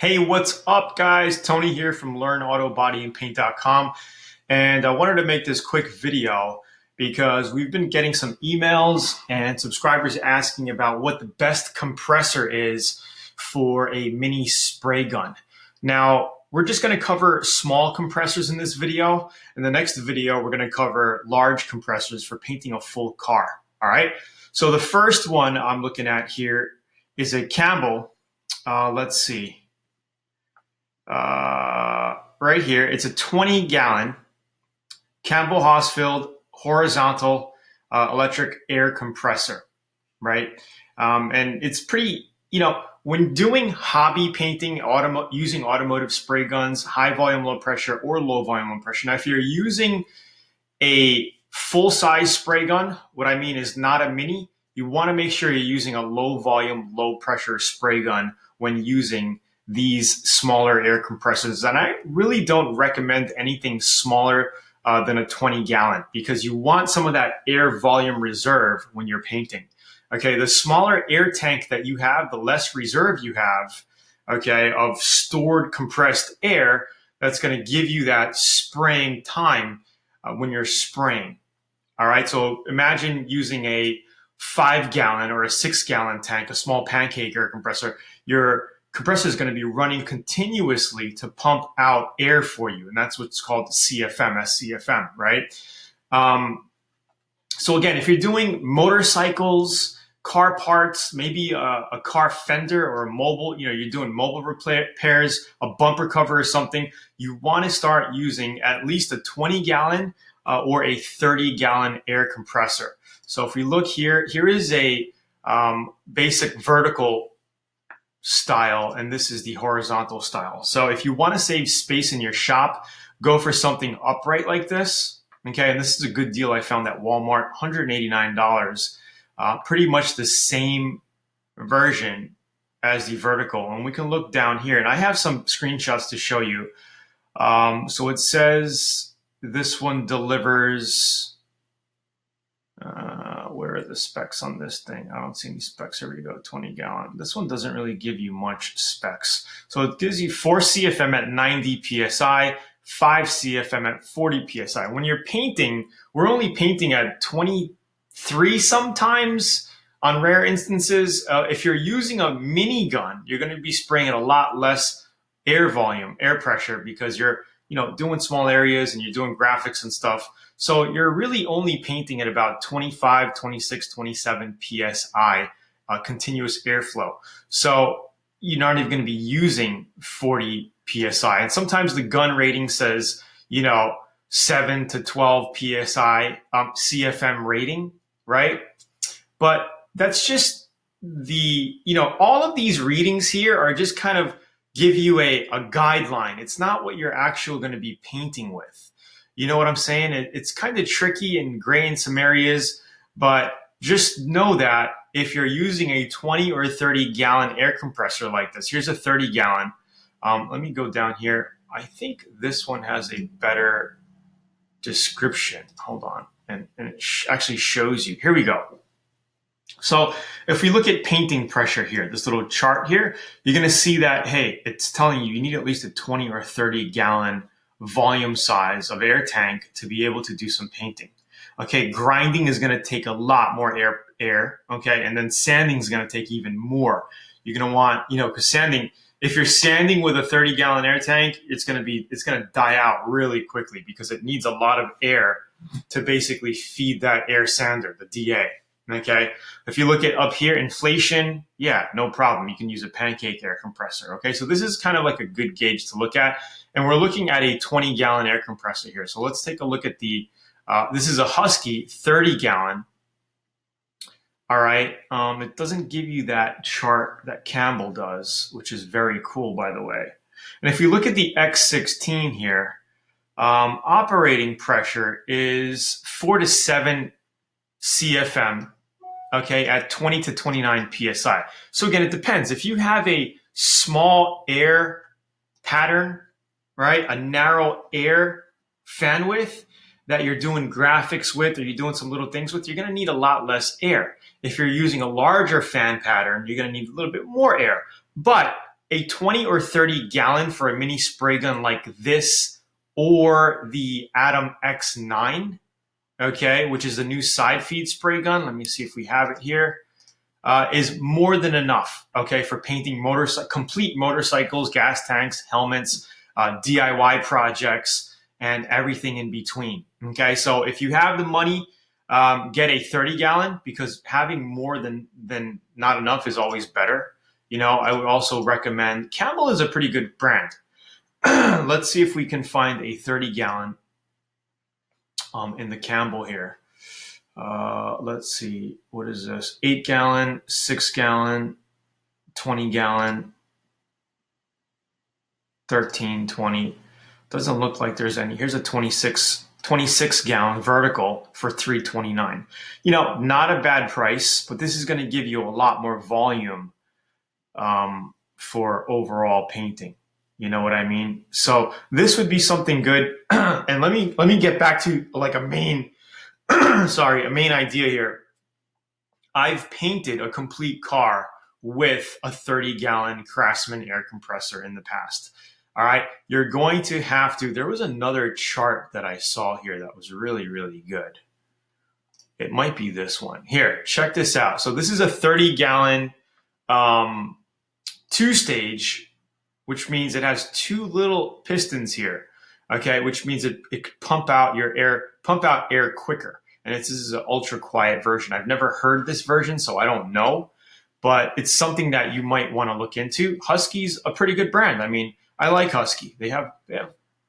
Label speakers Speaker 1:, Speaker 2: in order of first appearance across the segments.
Speaker 1: Hey, what's up, guys? Tony here from LearnAutoBodyAndPaint.com, and I wanted to make this quick video because we've been getting some emails and subscribers asking about what the best compressor is for a mini spray gun. Now, we're just going to cover small compressors in this video. In the next video, we're going to cover large compressors for painting a full car. All right. So the first one I'm looking at here is a Campbell. Let's see. Right here, it's a 20-gallon Campbell Hosfield horizontal electric air compressor, right? And it's pretty, when doing hobby painting, using automotive spray guns, high volume, low pressure, or low volume, low pressure. Now, if you're using a full-size spray gun, what I mean is not a mini, you want to make sure you're using a low volume, low pressure spray gun when using these smaller air compressors. And I really don't recommend anything smaller than a 20-gallon because you want some of that air volume reserve when you're painting. Okay, the smaller air tank that you have, the less reserve you have, okay, of stored compressed air, that's going to give you that spraying time when you're spraying. All right, so imagine using a 5-gallon or a 6-gallon tank, a small pancake air compressor. Your compressor is going to be running continuously to pump out air for you, and that's what's called CFM, SCFM, right? So again, if you're doing motorcycles, car parts, maybe a car fender or a mobile, you're doing mobile repairs, a bumper cover or something, you want to start using at least a 20-gallon or a 30-gallon air compressor. So if we look here, here is a basic vertical style, and this is the horizontal style. So if you want to save space in your shop, go for something upright like this. Okay, and this is a good deal I found at Walmart, $189. Pretty much the same version as the vertical. And we can look down here, and I have some screenshots to show you. So it says this one delivers, where are the specs on this thing? I don't see any specs. Here we go, 20-gallon. This one doesn't really give you much specs. So it gives you 4 CFM at 90 PSI, 5 CFM at 40 PSI. When you're painting, we're only painting at 23 sometimes on rare instances. If you're using a mini gun, you're going to be spraying at a lot less air volume, air pressure, because you're doing small areas and you're doing graphics and stuff. So you're really only painting at about 25, 26, 27 PSI continuous airflow. So you're not even going to be using 40 PSI. And sometimes the gun rating says, 7 to 12 PSI CFM rating, right? But that's just all of these readings here are just kind of give you a guideline. It's not what you're actually going to be painting with. You know what I'm saying? It's kind of tricky and gray in some areas, but just know that if you're using a 20 or 30-gallon air compressor like this, here's a 30-gallon. Let me go down here. I think this one has a better description. Hold on. And it actually shows you. Here we go. So if we look at painting pressure here, this little chart here, you're going to see that, hey, it's telling you need at least a 20 or 30-gallon volume size of air tank to be able to do some painting. Okay, grinding is going to take a lot more air, okay, and then sanding is going to take even more. You're going to want, because sanding, if you're sanding with a 30-gallon air tank, it's going to die out really quickly because it needs a lot of air to basically feed that air sander, the DA. Okay, if you look at up here, inflation, yeah, no problem. You can use a pancake air compressor. Okay, so this is kind of like a good gauge to look at. And we're looking at a 20-gallon air compressor here. So let's take a look at this is a Husky 30-gallon. All right, it doesn't give you that chart that Campbell does, which is very cool, by the way. And if you look at the X16 here, operating pressure is 4 to 7 CFM, okay, at 20 to 29 PSI. So again, it depends. If you have a small air pattern, right, a narrow air fan width that you're doing graphics with or you're doing some little things with, you're going to need a lot less air. If you're using a larger fan pattern, you're going to need a little bit more air. But a 20 or 30 gallon for a mini spray gun like this, or the Atom X9, okay, which is the new side feed spray gun. Let me see if we have it here. Is more than enough, okay, for painting complete motorcycles, gas tanks, helmets, DIY projects, and everything in between. Okay, so if you have the money, get a 30 gallon, because having more than not enough is always better. You know, I would also recommend, Campbell is a pretty good brand. Let's see if we can find a 30 gallon in the Campbell here. Let's see, what is this? 8 gallon, 6 gallon, 20 gallon, 13, 20. Doesn't look like there's any. Here's a 26 gallon vertical for $329. You know, not a bad price, but this is going to give you a lot more volume for overall painting. You know what I mean? So this would be something good. And let me get back to like a main idea here. I've painted a complete car with a 30 gallon Craftsman air compressor in the past. All right, you're going to have to, there was another chart that I saw here that was really, really good. It might be this one. Here, check this out. So this is a 30 gallon two-stage, which means it has two little pistons here, okay, which means it could pump out air quicker. And this is an ultra quiet version. I've never heard this version, so I don't know, but it's something that you might want to look into. Husky's a pretty good brand. I mean, I like Husky. They have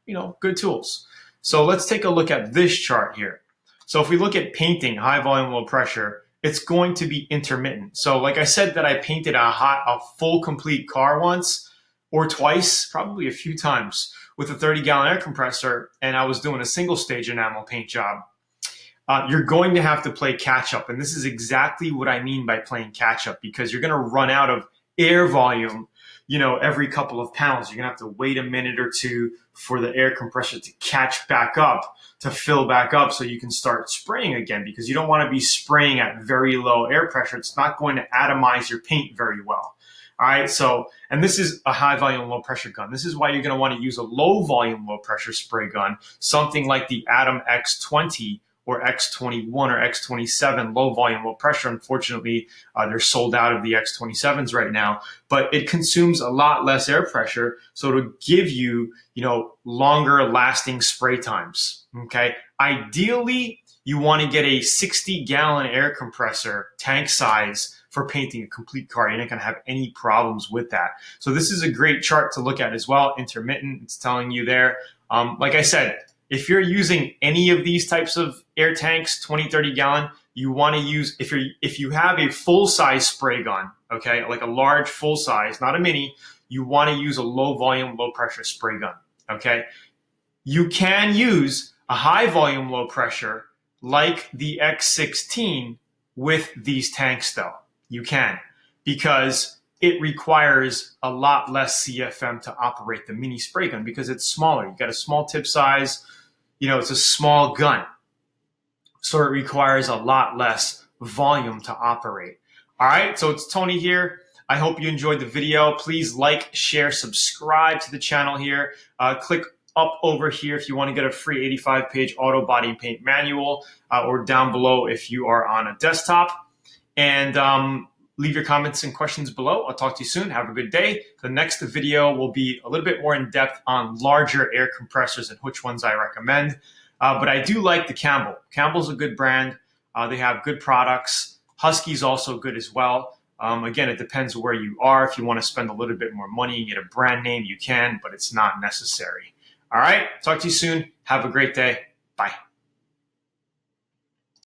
Speaker 1: you know, good tools. So let's take a look at this chart here. So if we look at painting, high volume, low pressure, it's going to be intermittent. So like I said, that I painted a full complete car once or twice, probably a few times, with a 30 gallon air compressor, and I was doing a single stage enamel paint job. You're going to have to play catch up. And this is exactly what I mean by playing catch up, because you're going to run out of air volume, you know, every couple of pounds. You're going to have to wait a minute or two for the air compressor to catch back up, to fill back up, so you can start spraying again, because you don't want to be spraying at very low air pressure. It's not going to atomize your paint very well. All right, so, and this is a high volume, low pressure gun. This is why you're going to want to use a low volume, low pressure spray gun, something like the Atom X20 or X21 or X27, low volume, low pressure. Unfortunately, they're sold out of the X27s right now, but it consumes a lot less air pressure, so it'll give you, you know, longer lasting spray times, okay? Ideally, you want to get a 60 gallon air compressor tank size for painting a complete car. You're not going to have any problems with that. So this is a great chart to look at as well. Intermittent, it's telling you there. Like I said, if you're using any of these types of air tanks, 20, 30 gallon, you want to use, if you have a full size spray gun, okay, like a large full size, not a mini, you want to use a low volume, low pressure spray gun, okay? You can use a high volume, low pressure like the X16 with these tanks though. You can, because it requires a lot less CFM to operate the mini spray gun, because it's smaller. You've got a small tip size, you know, it's a small gun. So it requires a lot less volume to operate. All right, so it's Tony here. I hope you enjoyed the video. Please like, share, subscribe to the channel here. Click up over here if you want to get a free 85-page auto body and paint manual, or down below if you are on a desktop. And leave your comments and questions below. I'll talk to you soon. Have a good day. The next video will be a little bit more in depth on larger air compressors and which ones I recommend. But I do like the Campbell. Campbell's a good brand. They have good products. Husky's also good as well. Again, it depends where you are. If you want to spend a little bit more money and get a brand name, you can, but it's not necessary. All right. Talk to you soon. Have a great day. Bye.